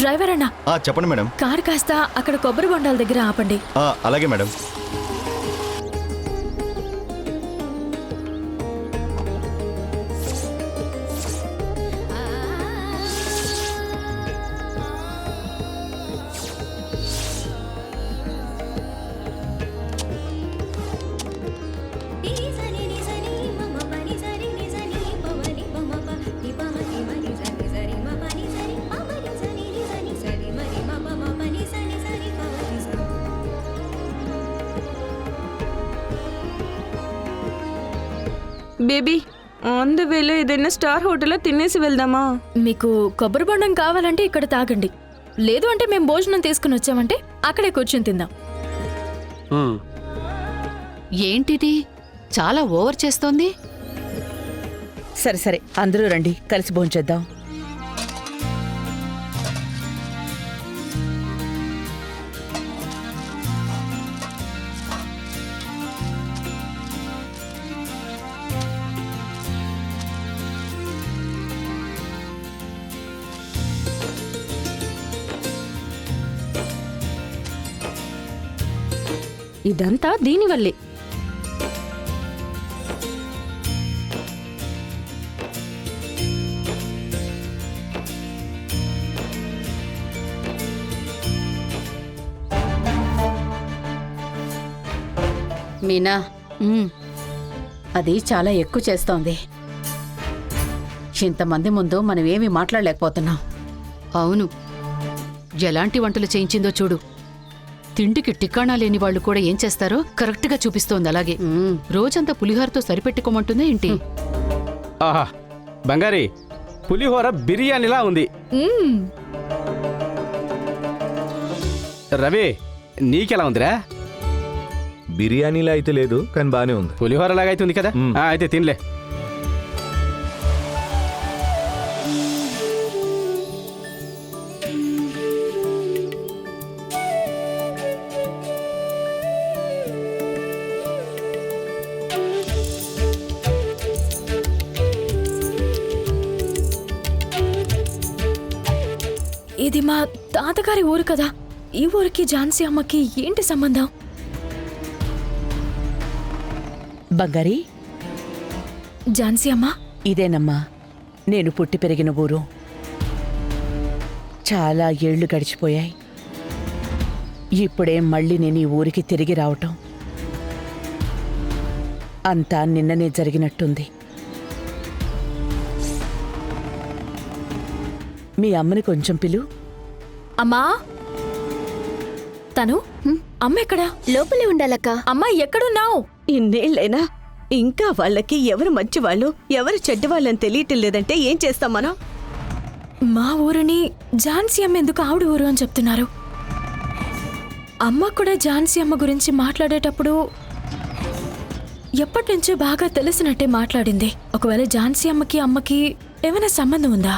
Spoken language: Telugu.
డ్రైవర్ అన్నా, చెప్పండి మేడం. కారు కాస్త అక్కడ కొబ్బరి బొండాల దగ్గర ఆపండి. అలాగే మేడం. బేబీ, ఆన్ ద వేలో ఏదైనా స్టార్ హోటల్లో తినేసి వెళ్దామా? మీకు కొబ్బరి బొండం కావాలంటే ఇక్కడ తాగండి, లేదు అంటే మేము భోజనం తీసుకుని వచ్చామంటే అక్కడే కూర్చొని తిందాం. ఏంటిది, చాలా ఓవర్ చేస్తోంది. సరే సరే, అందరూ రండి, కలిసి భోంచేద్దాం. ఇదంతా దీనివల్లే. మీనా, అది చాలా ఎక్కువ చేస్తోంది. ఇంతమంది ముందు మనం ఏమీ మాట్లాడలేకపోతున్నాం. అవును, ఎలాంటి వంటలు చేయించిందో చూడు. తిండికి టిక్కాణా లేని వాళ్ళు కూడా ఏం చేస్తారో కరెక్ట్గా చూపిస్తోంది. అలాగే రోజంతా పులిహోరతో సరిపెట్టుకోమంటుందా ఏంటి? ఆహా, బంగారి, పులిహోర బిర్యానీలా ఉంది. రవి, నీకెలా ఉందిరా? బిర్యానీలా అయితే లేదు, కానీ బానే ఉంది. పులిహోర లాగా అయితే ఉంది కదా. అయితే తినలే. ఇది మా తాతగారి ఊరు కదా, ఈ ఊరికి ఝాన్సీ అమ్మకి ఏంటి సంబంధం? బంగారి, ఝాన్సీ అమ్మ, ఇదేనమ్మా నేను పుట్టి పెరిగిన ఊరు. చాలా ఏళ్లు గడిచిపోయాయి. ఇప్పుడే మళ్ళీ నేను ఈ ఊరికి తిరిగి రావటం అంతా నిన్ననే జరిగినట్టుంది. మీ అమ్మని కొంచెం పిలు. అమ్మా, తను అమ్మ ఎక్కడా? లోపలే ఉండాలక్క. అమ్మా ఎక్కడున్నావు? ఇన్నేళ్ళైనా ఇంకా వాళ్ళకి ఎవరు మంచివాళ్ళు ఎవరు చెడ్డవాళ్ళని తెలియటం లేదంటే ఏం చేస్తాం మనం? మా ఊరిని ఝాన్సీ అమ్మ ఎందుకు ఆవిడ ఊరు అని చెప్తున్నారు? అమ్మ కూడా ఝాన్సీ అమ్మ గురించి మాట్లాడేటప్పుడు ఎప్పటి నుంచో బాగా తెలిసినట్టే మాట్లాడింది. ఒకవేళ ఝాన్సీ అమ్మకి ఏమైనా సంబంధం ఉందా?